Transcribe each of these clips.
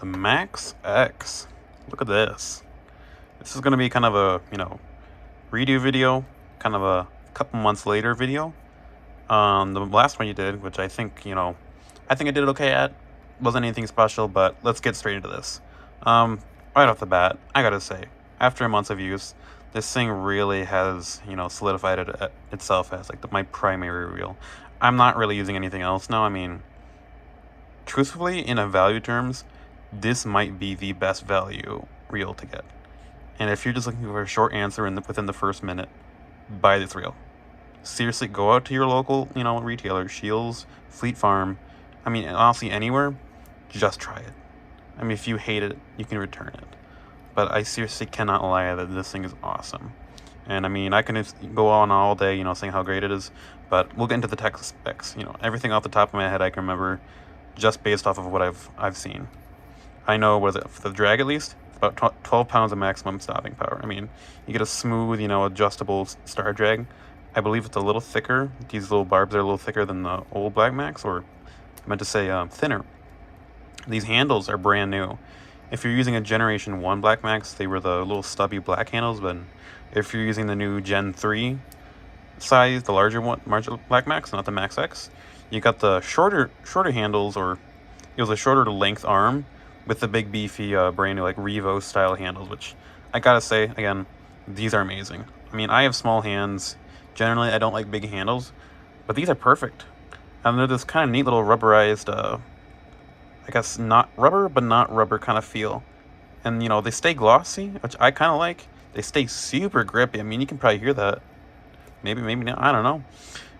the Max X. Look at this. This is going to be kind of a, redo video, kind of a couple months later video. The last one you did, which I think, I think I did it okay at. Wasn't anything special, but let's get straight into this. Right off the bat, I gotta say, after months of use, this thing really has, solidified itself as like my primary reel. I'm not really using anything else now. I mean, truthfully, in a value terms, this might be the best value reel to get. And if you're just looking for a short answer within the first minute, buy this reel. Seriously, go out to your local, retailer, Shields, Fleet Farm. I mean, honestly, anywhere, just try it. I mean, if you hate it, you can return it. But I seriously cannot lie that this thing is awesome. And I mean, I can just go on all day, saying how great it is. But we'll get into the tech specs. Everything off the top of my head I can remember, just based off of what I've seen. I know, for the drag at least, about 12 pounds of maximum stopping power. I mean, you get a smooth, adjustable star drag. I believe it's a little thicker. These little barbs are a little thicker than the old Black Max, or I meant to say thinner. These handles are brand new. If you're using a Generation 1 Black Max, they were the little stubby black handles, but if you're using the new Gen 3 size, the larger Black Max, not the Max X, you got the shorter handles, or it was a shorter length arm with the big beefy brand new like Revo style handles, which I gotta say, again, these are amazing. I mean, I have small hands. Generally, I don't like big handles, but these are perfect. And they're this kind of neat little rubberized, I guess not rubber, but not rubber kind of feel. And, they stay glossy, which I kind of like. They stay super grippy. I mean, you can probably hear that. Maybe not. I don't know.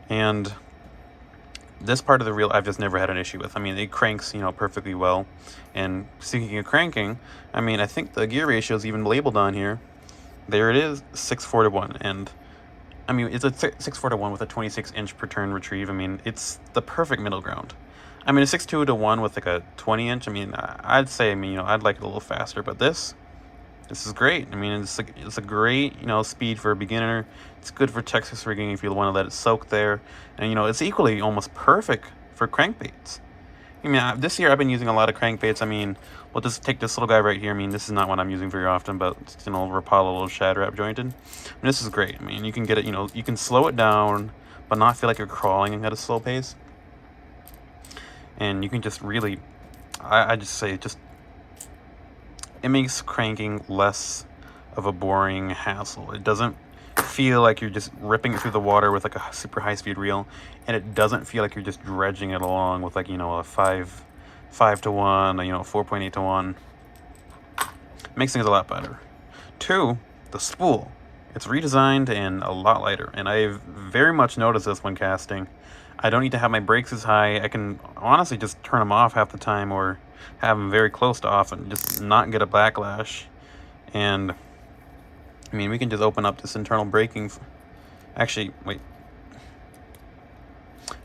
And this part of the reel I've just never had an issue with. I mean, it cranks, perfectly well. And speaking of cranking, I mean, I think the gear ratio is even labeled on here. There it is, 6:4 to 1. And, I mean, it's a 6:4 to 1 with a 26-inch per turn retrieve. I mean, it's the perfect middle ground. I mean, a 6:2 to 1 with like a 20-inch, I mean, I'd say, I'd like it a little faster, but this is great. I mean, it's a great, speed for a beginner. It's good for Texas rigging if you want to let it soak there. And, it's equally almost perfect for crankbaits. I mean, this year I've been using a lot of crankbaits. I mean, we'll just take this little guy right here. I mean, this is not one I'm using very often, but it's an old Rapala little shad wrap jointed. And this is great. I mean, you can get it, you can slow it down, but not feel like you're crawling at a slow pace. And you can just really, I just say, it makes cranking less of a boring hassle. It doesn't feel like you're just ripping it through the water with like a super high-speed reel, and it doesn't feel like you're just dredging it along with like, a 5 to 1, 4.8 to 1. Makes things a lot better. 2, the spool. It's redesigned and a lot lighter, and I've very much noticed this when casting. I don't need to have my brakes as high. I can honestly just turn them off half the time, or have them very close to off and just not get a backlash. And I mean, we can just open up this internal braking. Actually, wait.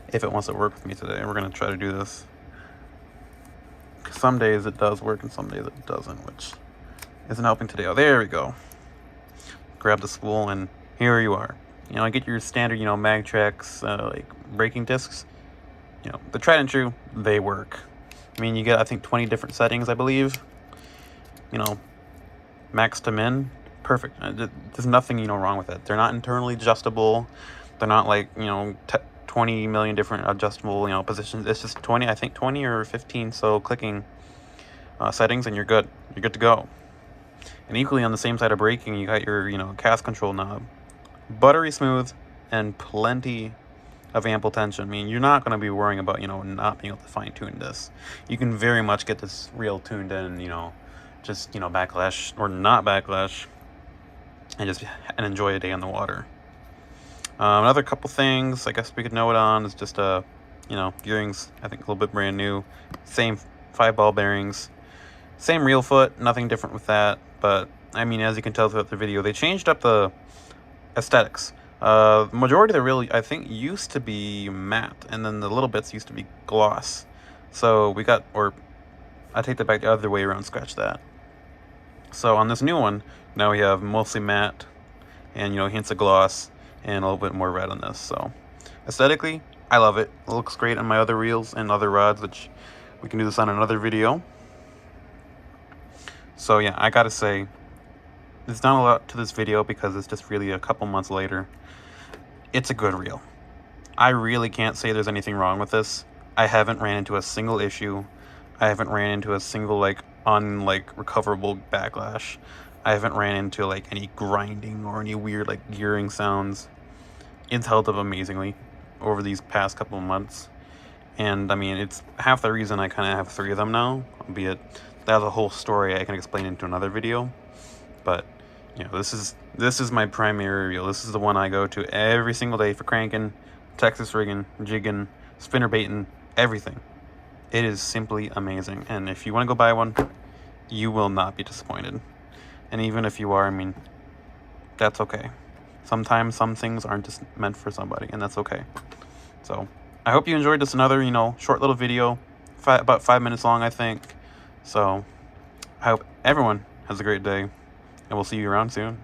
If it wants to work with me today, we're going to try to do this. Some days it does work and some days it doesn't, which isn't helping today. Oh, there we go. Grab the spool and here you are. Get your standard, Magtrax, like braking discs. The tried and true, they work. I mean, you get, I think, 20 different settings, I believe. Max to min, perfect. There's nothing, wrong with it. They're not internally adjustable. They're not like, 20 million different adjustable, positions. It's just 20, I think 20 or 15, so clicking settings and you're good. You're good to go. And equally on the same side of braking, you got your, cast control knob. Buttery smooth and plenty of ample tension. I mean, you're not going to be worrying about, not being able to fine-tune this. You can very much get this reel tuned in, just, backlash or not backlash, and enjoy a day on the water. Another couple things I guess we could note on is just, gearings, I think a little bit brand new. Same 5 ball bearings. Same reel foot, nothing different with that. But, I mean, as you can tell throughout the video, they changed up the aesthetics. The majority of the reel, I think, used to be matte, and then the little bits used to be gloss. So we got, or I take that back the other way around, scratch that. So on this new one, now we have mostly matte, and hints of gloss, and a little bit more red on this. So aesthetically, I love it. It looks great on my other reels and other rods, which we can do this on another video. So yeah, I gotta say, there's not a lot to this video because it's just really a couple months later. It's a good reel. I really can't say there's anything wrong with this. I haven't ran into a single issue. I haven't ran into a single recoverable backlash. I haven't ran into like any grinding or any weird like gearing sounds. It's held up amazingly over these past couple of months. And I mean, it's half the reason I kind of have 3 of them now, albeit that's a whole story I can explain into another video. But this is my primary reel. This is the one I go to every single day for cranking, Texas rigging, jigging, spinner baiting, everything. It is simply amazing, and if you want to go buy one, you will not be disappointed. And even if you are, I mean, that's okay. Sometimes some things aren't just meant for somebody, and that's okay. So I hope you enjoyed this another, short little video, about 5 minutes long, I think. So I hope everyone has a great day, and we'll see you around soon.